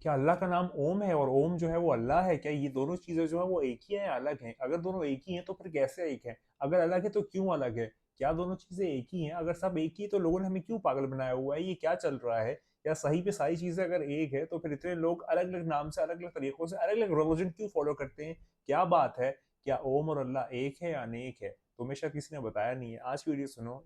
क्या अल्लाह का नाम ओम है और ओम जो है वो अल्लाह है? क्या ये दोनों चीजें जो है वो एक ही हैं या अलग हैं? अगर दोनों एक ही हैं तो फिर कैसे एक है? अगर अलग है तो क्यों अलग है? क्या दोनों चीजें एक ही हैं? अगर सब एक ही है तो लोगों ने हमें क्यों पागल बनाया हुआ है? ये क्या चल रहा है? या सही पे सारी चीजें अगर एक है तो फिर इतने लोग अलग अलग नाम से, अलग अलग तरीकों से, अलग अलग रिलीजन क्यों फॉलो करते हैं? क्या बात है? क्या ओम और अल्लाह एक है या अनेक है? तुम्हें शायद किसी ने बताया नहीं है। आज की वीडियो सुनो,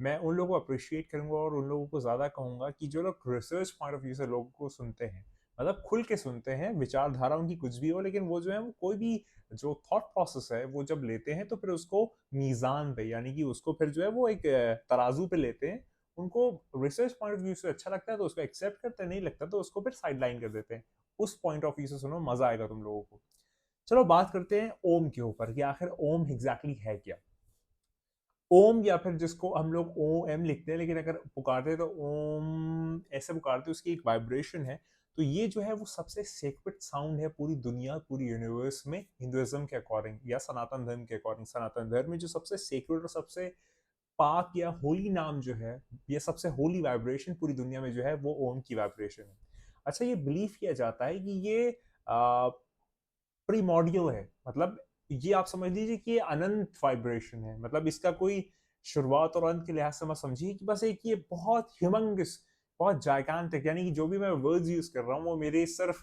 मैं उन लोगों को अप्रिशिएट करूंगा और उन लोगों को ज्यादा कहूंगा कि जो लोग रिसर्च पॉइंट ऑफ व्यू से लोगों को सुनते हैं, मतलब खुल के सुनते हैं, विचारधारा उनकी कुछ भी हो, लेकिन वो जो है वो कोई भी जो थॉट प्रोसेस है वो जब लेते हैं तो फिर उसको मीजान पे, यानी कि उसको फिर जो है वो एक तराजू पे लेते हैं। उनको रिसर्च पॉइंट ऑफ व्यू से अच्छा लगता है तो उसको एक्सेप्ट करते हैं, नहीं लगता तो उसको फिर साइड लाइन कर देते हैं। उस पॉइंट ऑफ व्यू से सुनो, मजा आएगा तुम लोगों को। चलो बात करते हैं ओम के ऊपर कि आखिर ओम एग्जैक्टली है क्या। ओम, या फिर जिसको हम लोग ओ एम लिखते हैं लेकिन अगर पुकारते हैं तो ओम ऐसे पुकारते हैं, उसकी एक वाइब्रेशन है। तो ये जो है वो सबसे सेक्रेट साउंड है पूरी दुनिया, पूरी यूनिवर्स में, हिंदुइज्म के अकॉर्डिंग या सनातन धर्म के अकॉर्डिंग। सनातन धर्म में जो सबसे सेक्रेट और सबसे पाक या होली नाम जो है, ये सबसे होली वाइब्रेशन पूरी दुनिया में जो है वो ओम की वाइब्रेशन है। अच्छा, ये बिलीव किया जाता है कि ये प्रीमॉर्डियल है, मतलब ये आप समझ लीजिए कि ये अनंत वाइब्रेशन है। मतलब इसका कोई शुरुआत और अंत के लिहाज से मत समझिए कि बस एक ये बहुत ह्यूमंगस, बहुत जायकांतिक, यानी कि जो भी मैं वर्ड्स यूज कर रहा हूँ वो मेरे सिर्फ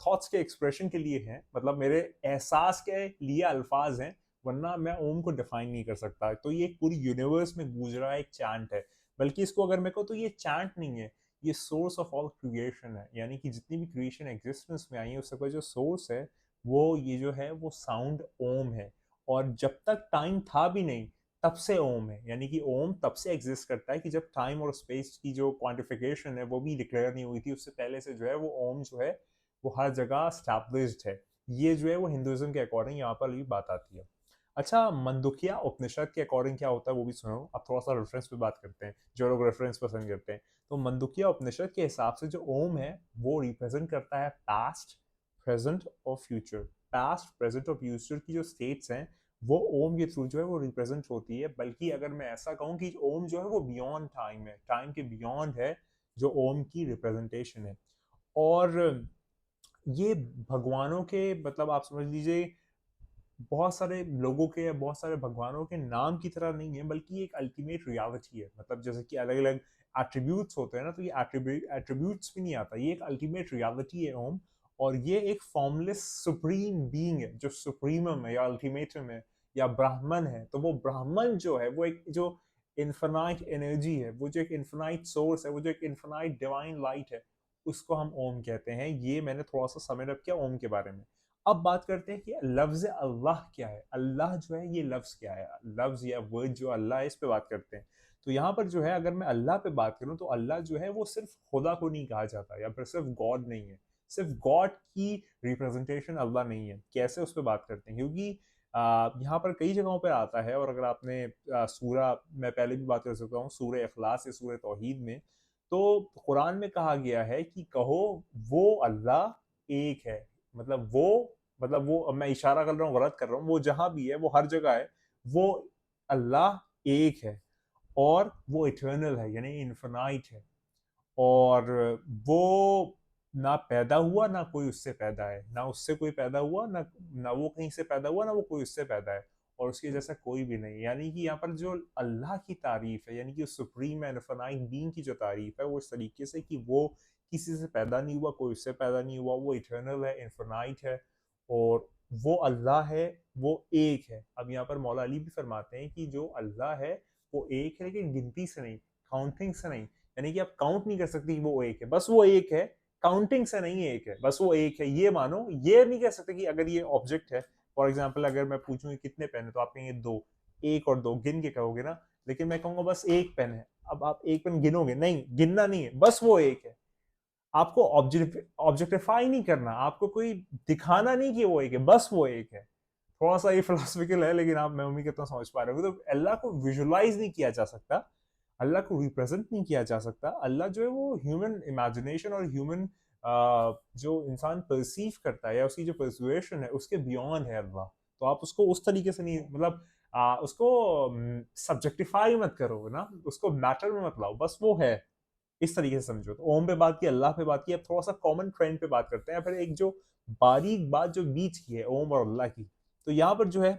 थॉट्स के एक्सप्रेशन के लिए हैं, मतलब मेरे एहसास के लिए अल्फाज हैं, वरना मैं ओम को डिफाइन नहीं कर सकता। तो ये एक पूरी यूनिवर्स में गूंज रहा एक चैंट है। बल्कि इसको अगर मैं कहूँ तो ये चैंट नहीं है, ये सोर्स ऑफ ऑल क्रिएशन है। यानी कि जितनी भी क्रिएशन एग्जिस्टेंस में आई है उसका जो सोर्स है वो ये जो है वो साउंड ओम है। और जब तक टाइम था भी नहीं तब से ओम है, यानी कि ओम तब से एग्जिस्ट करता है कि जब टाइम और स्पेस की जो क्वांटिफिकेशन है वो भी डिक्लेयर नहीं हुई थी, उससे पहले से जो है वो ओम जो है वो हर जगह स्टैब्लिश्ड है। ये जो है वो हिंदुइज्म के अकॉर्डिंग यहाँ पर भी बात आती है। अच्छा, मंदुकिया उपनिषद के अकॉर्डिंग क्या होता है वो भी सुनो। अब थोड़ा सा रेफरेंस पे बात करते हैं, जो लोग रेफरेंस पसंद करते हैं। तो मंदुकिया उपनिषद के हिसाब से जो ओम है वो रिप्रेजेंट करता है पास्ट, प्रेजेंट और फ्यूचर। पास्ट, प्रेजेंट और फ्यूचर की जो स्टेट्स हैं वो ओम के थ्रू जो है वो रिप्रेजेंट होती है। बल्कि अगर मैं ऐसा कहूँ कि ओम जो है वो बियॉन्ड टाइम है, टाइम के बियॉन्ड है जो ओम की रिप्रेजेंटेशन है। और ये भगवानों के, मतलब आप समझ लीजिए बहुत सारे लोगों के या बहुत सारे भगवानों के नाम की तरह नहीं है, बल्कि एक अल्टीमेट रियलिटी है। मतलब जैसे कि अलग अलग एट्रीब्यूट्स होते हैं ना, तो ये एट्रीब्यूट्स भी नहीं आता, ये एक अल्टीमेट रियलिटी है ओम। और ये एक फॉर्मलेस सुप्रीम बीइंग है जो सुप्रीमम है या अल्टीमेटम है या ब्राह्मण है। तो वो ब्राह्मण जो है वो एक जो इन्फिनाइट एनर्जी है, वो जो एक इन्फिनाइट सोर्स है, वो जो एक इन्फिनाइट डिवाइन लाइट है, उसको हम ओम कहते हैं। ये मैंने थोड़ा सा समय रख किया ओम के बारे में। अब बात करते हैं कि लफ्ज अल्लाह क्या है। अल्लाह जो है ये लफ्ज क्या है, लफ्ज या वर्ड जो अल्लाह है, इस पे बात करते हैं। तो यहाँ पर जो है अगर मैं अल्लाह पे बात करूँ तो अल्लाह जो है वो सिर्फ खुदा को नहीं कहा जाता, या फिर सिर्फ गॉड नहीं है, सिर्फ गॉड की रिप्रेजेंटेशन अल्लाह नहीं है। कैसे उस पर बात करते हैं, क्योंकि यहाँ पर कई जगहों पर आता है। और अगर आपने सूरा, मैं पहले भी बात कर सकता हूँ, सूर्य इखलास या सूर्य तौहीद में, तो कुरान में कहा गया है कि कहो वो अल्लाह एक है। मतलब वो, मतलब वो, अब मैं इशारा कर रहा हूँ, गलत कर रहा हूँ, वो जहां भी है, वो हर जगह है, वो अल्लाह एक है। और वो इटर्नल है, यानी इन्फिनाइट है। और वो ना पैदा हुआ ना कोई उससे पैदा है, ना उससे कोई पैदा हुआ, ना वो कहीं से पैदा हुआ, ना वो कोई उससे पैदा है। और उसके जैसा कोई भी नहीं। यानी कि यहाँ पर जो अल्लाह की तारीफ है, यानी कि सुप्रीम एंड इन्फिनाइट बीइंग की जो तारीफ है वो इस तरीके से कि वो किसी से पैदा नहीं हुआ, कोई उससे पैदा नहीं हुआ, वो इटर्नल है, इन्फिनाइट है। और वो अल्लाह है, वो एक है। अब यहाँ पर मौला अली भी फरमाते हैं कि जो अल्लाह है वो एक है, लेकिन गिनती से नहीं, काउंटिंग से नहीं। यानी कि आप काउंट नहीं कर सकते कि वो एक है, बस वो एक है। काउंटिंग से नहीं एक है, बस वो एक है, ये मानो। ये नहीं कह सकते कि अगर ये ऑब्जेक्ट है, फॉर एग्जाम्पल अगर मैं पूछूं कि कितने पेन है तो आप कहेंगे दो, एक और दो गिन के कहोगे ना। लेकिन मैं कहूंगा बस एक पेन है, अब आप एक पेन गिनोगे नहीं, गिनना नहीं है, बस वो एक है। आपको ऑब्जेक्टिफाई नहीं करना, आपको कोई दिखाना नहीं कि वो एक है, बस वो एक है। थोड़ा सा ये फिलोसफिकल है, लेकिन आप, मैं उम्मीद करता हूँ समझ पा रहे हो। तो अल्लाह को विजुलाइज नहीं किया जा सकता, अल्लाह को रिप्रेजेंट नहीं किया जा सकता। अल्लाह जो है वो ह्यूमन इमेजिनेशन और ह्यूमन जो इंसान परसीव करता है या उसकी जो परसुएशन है उसके बियॉन्ड है अल्लाह। तो आप उसको उस तरीके से नहीं, मतलब उसको सब्जेक्टिफाई मत करो ना, उसको मैटर में मत लाओ, बस वो है, इस तरीके से समझो। तो ओम पे बात की, अल्लाह पे बात की, अब थोड़ा सा कॉमन ट्रेंड पे बात करते हैं, फिर एक जो बारीक बात जो बीच की है ओम और अल्लाह की। तो यहाँ पर जो है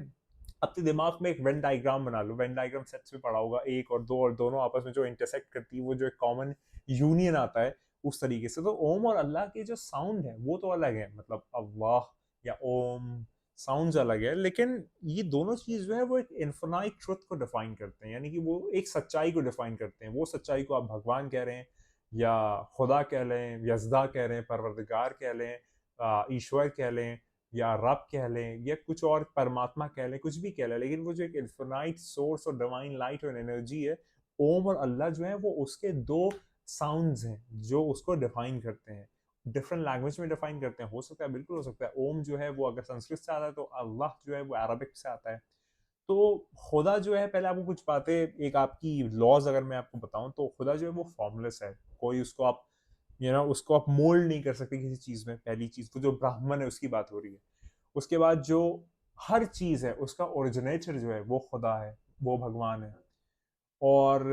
अपने दिमाग में एक वेन डायग्राम बना लो। वेन डायग्राम सेट्स में पढ़ा होगा, एक और दो, और दोनों आपस में जो इंटरसेक्ट करती है वो जो एक कॉमन यूनियन आता है उस तरीके से। तो ओम और अल्लाह के जो साउंड है वो तो अलग है, मतलब अल्लाह या ओम साउंड्स अलग है, लेकिन ये दोनों चीज जो है वो एक इन्फिनाइट ट्रुथ को डिफाइन करते हैं, यानी कि वो एक सच्चाई को डिफाइन करते हैं। वो सच्चाई को आप भगवान कह रहे हैं या खुदा कह लें, यज़दा कह रहे हैं, परवरदिगार कह लें, ईश्वर कह लें, या रब कह लें, या कुछ और परमात्मा कह लें, कुछ भी कह लें, लेकिन वो जो एक इन्फिनाइट सोर्स और डिवाइन लाइट और एनर्जी है, ओम और अल्लाह जो है वो उसके दो साउंड्स हैं जो उसको डिफाइन करते हैं। डिफरेंट लैंग्वेज में डिफाइन करते हैं, हो सकता है, बिल्कुल हो सकता है। ओम जो है वो अगर संस्कृत से आता है, तो अल्लाह जो है वो अरबिक से आता है। तो खुदा जो है, पहले आपको कुछ बातें, एक आपकी लॉज अगर मैं आपको बताऊं, तो खुदा जो है वो फॉर्मलेस है। कोई उसको आप उसको आप मोल्ड नहीं कर सकते किसी चीज में। पहली चीज तो जो ब्राह्मण है उसकी बात हो रही है। उसके बाद जो हर चीज है उसका ओरिजिनेटर जो है वो खुदा है, वो भगवान है। और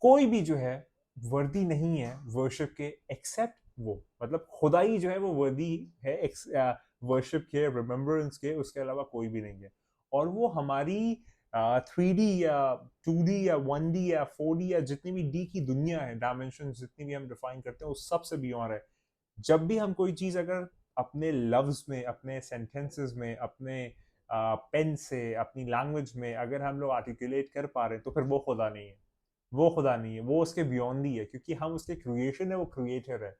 कोई भी जो है वर्दी नहीं है वर्शिप के एक्सेप्ट वो, मतलब खुदाई जो है वो वर्दी है वर्शिप के, रिमेम्बरेंस के, उसके अलावा कोई भी नहीं है। और वो हमारी 3D या 2D या 1D या 4D या जितनी भी डी की दुनिया है, डायमेंशन जितनी भी हम डिफाइन करते हैं, उस सब से बियॉन्ड है। जब भी हम कोई चीज अगर अपने लफ्ज में, अपने सेंटेंसेस में, अपने पेन से, अपनी लैंग्वेज में अगर हम लोग आर्टिकुलेट कर पा रहे हैं, तो फिर वो खुदा नहीं है, वो खुदा नहीं है, वो उसके बियॉन्ड ही है, क्योंकि हम उसके क्रिएशन है, वो क्रिएटर है।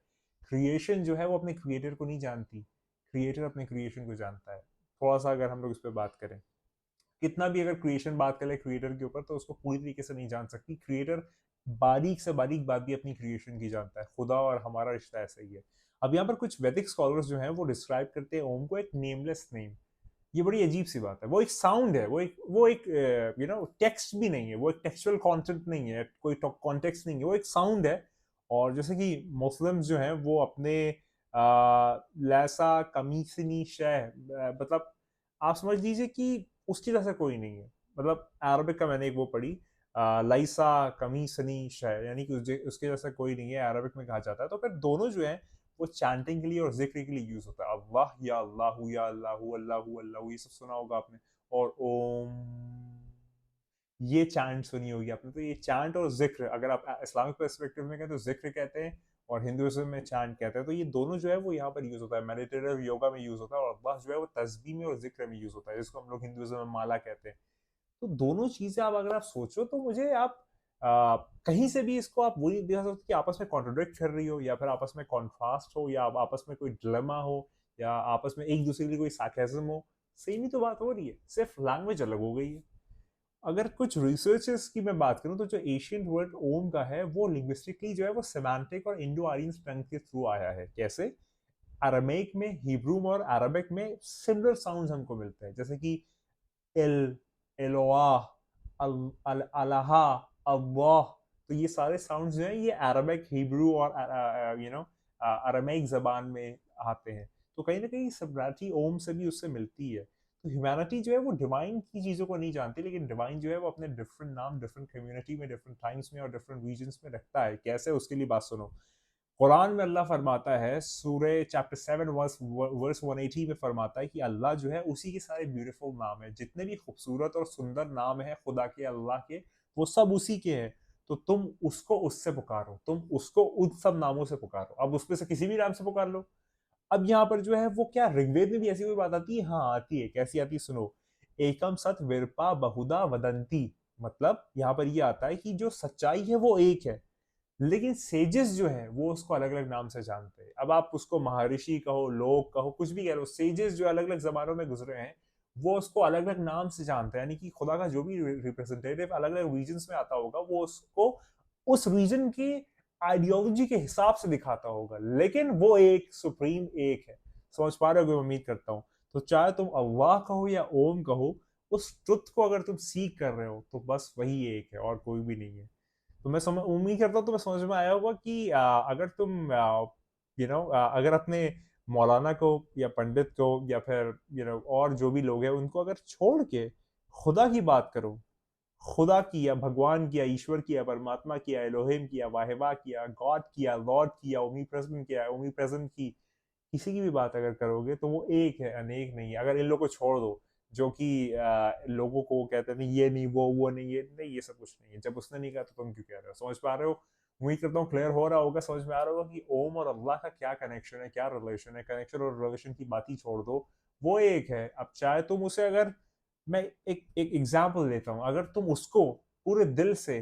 क्रिएशन जो है वो अपने क्रिएटर को नहीं जानती, क्रिएटर अपने क्रिएशन को जानता है। थोड़ा सा अगर हम लोग इस पर बात करें, कितना भी अगर क्रिएशन बात करें क्रिएटर के ऊपर, तो उसको पूरी तरीके से नहीं जान सकती। क्रिएटर बारीक से बारीक बात भी अपनी क्रिएशन की जानता है। खुदा और हमारा रिश्ता ऐसा ही है। अब यहाँ पर कुछ वैदिक स्कॉलर्स जो हैं वो डिस्क्राइब करते हैं ओम को एक नेमलेस नेम। ये बड़ी अजीब सी बात है। वो एक साउंड है, वो एक टेक्स्ट भी नहीं है, वो एक टेक्सचुअल कंटेंट नहीं है, कोई कॉन्टेक्स्ट नहीं है, वो एक साउंड है। और जैसे कि मुस्लिम्स जो हैं वो अपने लैसा कमीसनी शह, मतलब आप समझ लीजिए कि उसकी जैसा कोई नहीं है। मतलब अरबिक का मैंने एक वो पढ़ी, लाइसा कमीसनी शह, यानी कि उसके जैसा कोई नहीं है, अरबिक में कहा जाता है। तो फिर दोनों जो है वो चैंटिंग के लिए और जिक्र के लिए यूज होता है। अल्लाह या अल्लाह या अल्लाह अल्लाह अल्लाह, ये सब सुना होगा आपने। और ओम, ये चैंट सुनी होगी आपने। तो ये चैंट और जिक्र, अगर आप इस्लामिक पर्सपेक्टिव में कहें तो जिक्र कहते हैं, और हिंदुइज्म में चैंट कहते हैं। तो ये दोनों जो है वो यहाँ पर यूज होता है, मेडिटेटिव योगा में यूज होता है, और अल्लाह जो है वो तस्बीह में और जिक्र में यूज होता है, जिसको हम लोग हिंदुइज्म में माला कहते हैं। तो दोनों चीजें आप अगर आप सोचो, तो मुझे आप कहीं से भी इसको आप वही दिखा सकते कि आपस में कॉन्ट्रोडिक्ट कर रही हो, या फिर आपस में कॉन्ट्रास्ट हो, या आपस में कोई डिलेमा हो, या आपस में एक दूसरे के लिए कोई सार्केज्म हो। सेम ही तो बात हो रही है, सिर्फ लैंग्वेज अलग हो गई है। अगर कुछ रिसर्चर्स की मैं बात करूं, तो जो एशियंट वर्ड ओम का है वो लिंग्विस्टिकली जो है वो सेमांटिक और इंडो आरियन स्ट्रेंथ के थ्रू आया है। कैसे? अरामेक में, हिब्रू में और अरबिक में सिमिलर साउंड्स हमको मिलते हैं, जैसे कि एल, एलोआ, अलाहा, अल्लाह। तो ये सारे साउंड्स जो हैं ये अरबिक, हिब्रू और अरामेक जबान में आते हैं। तो कहीं ना कहीं सिमिलरिटी ओम से भी उससे मिलती है। तो ह्यूमैनिटी जो है वो डिवाइन की चीज़ों को नहीं जानती, लेकिन डिवाइन जो है वो अपने डिफरेंट नाम डिफरेंट कम्युनिटी में, डिफरेंट टाइम्स में और डिफरेंट रीजन्स में रखता है। कैसे? उसके लिए बात सुनो। कुरान में अल्लाह फरमाता है, सूरे चैप्टर 7 वर्स 180 में फरमाता है कि अल्लाह जो है उसी के सारे ब्यूटीफुल नाम है, जितने भी खूबसूरत और सुंदर नाम है खुदा के, अल्लाह के, वो सब उसी के हैं। तो तुम उसको उससे पुकारो, तुम उसको उन सब नामों से पुकारो। अब उसमें से किसी भी नाम से पुकार लो। अब यहाँ पर जो है वो क्या, ऋग्वेद में भी ऐसी कोई बात आती है? हाँ आती है। कैसी आती है? सुनो। एकम सत विरपा बहुधा वदंती, मतलब यहाँ पर ये आता है कि जो सच्चाई है वो एक है, लेकिन सेजेस जो है वो उसको अलग अलग नाम से जानते हैं। अब आप उसको महर्षि कहो, लोग कहो, कुछ भी कह लो, सेजेस जो अलग अलग जमानों में गुजरे हैं वो उसको अलग अलग नाम से जानते हैं। यानी कि खुदा का जो भी रिप्रेजेंटेटिव अलग अलग रीजन में आता होगा, वो उसको उस रीजन की आइडियोलॉजी के हिसाब से दिखाता होगा, लेकिन वो एक सुप्रीम एक है। समझ पा रहे हो? उम्मीद करता हूँ। तो चाहे तुम अल्लाह कहो या ओम कहो, उस ट्रुथ को अगर तुम सीख कर रहे हो तो बस वही एक है और कोई भी नहीं है। तो मैं समझ उम्मीद करता हूँ तुम्हें समझ में आया होगा कि अगर तुम अगर अपने मौलाना को या पंडित को या फिर और जो भी लोग हैं उनको अगर छोड़ के खुदा की बात करो, खुदा की या भगवान की या ईश्वर की या परमात्मा की या एलोहिम की या वाहिबा की या गॉड की या लॉर्ड की या ओमी प्रेजेंट की या ओमी प्रेजेंट की, किसी की भी बात अगर करोगे तो वो एक है, अनेक नहीं है। अगर इन लोगों को छोड़ दो जो कि लोगों को कहते हैं ये नहीं वो नहीं, ये नहीं, ये सब कुछ नहीं है। जब उसने नहीं कहा तो तुम क्यों कह रहे हो? समझ पा रहे हो? उम्मीद करता हूँ क्लियर हो रहा होगा, समझ में आ रहा होगा कि ओम और अल्लाह का क्या कनेक्शन है, क्या रिलेशन है। कनेक्शन और रिलेशन की बात ही छोड़ दो, वो एक है। अब चाहे तुम उसे अगर मैं एक एक एग्जाम्पल देता हूँ, अगर तुम उसको पूरे दिल से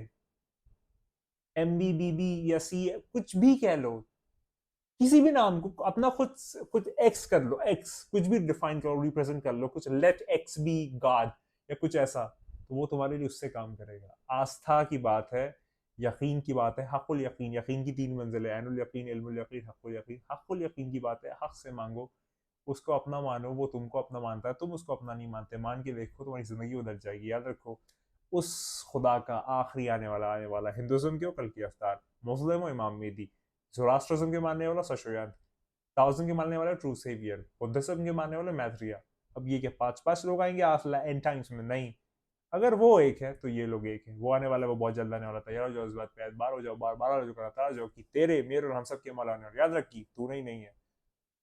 MBBB या C कुछ भी कह लो, किसी भी नाम को अपना खुद कुछ एक्स कर लो, एक्स कुछ भी डिफाइन करो, रिप्रेजेंट कर लो, कुछ लेट एक्स बी गॉड या कुछ ऐसा, तो वो तुम्हारे लिए उससे काम करेगा। आस्था की बात है, यकीन की बात है, हक़ुल यकीन, यकीन की 3 मंजिलें, ऐनुल यकीन, इल्मुल यकीन, हक़ुल यकीन। हक़ुल यकीन की बात है, हक से मांगो, उसको अपना मानो, वो तुमको अपना मानता है, तुम उसको अपना नहीं मानते, मान के देखो तुम्हारी जिंदगी बदल जाएगी। याद रखो, उस खुदा का आखिरी आने वाला हिंदुज्म के हो कल की अफ्तार, मुस्लिम हो इमाम मेहदी, ज़ोरास्ट्रिज्म के मानने वाला सशोयान, ताओइज्म के मानने वाला ट्रू सेवियर, बुद्धिज्म के मानने वाला मैत्रिया। अब ये क्या 5-5 लोग आएंगे एंड टाइम्स में? नहीं। अगर वो एक है तो ये लोग एक है। वो आने वाला, वो बहुत जल्द आने वाला। तैयार हो जाओ इस बात पे, बार हो जाओ, बार हो जाओ, कराता जाओ कि तेरे मेरे और हम सब के मौला होने वाले। याद रखी तू नहीं है,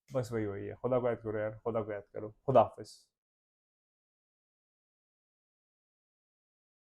बस वही है। खुदा को याद करो यार, खुदा को याद करो। खुदा हाफिज।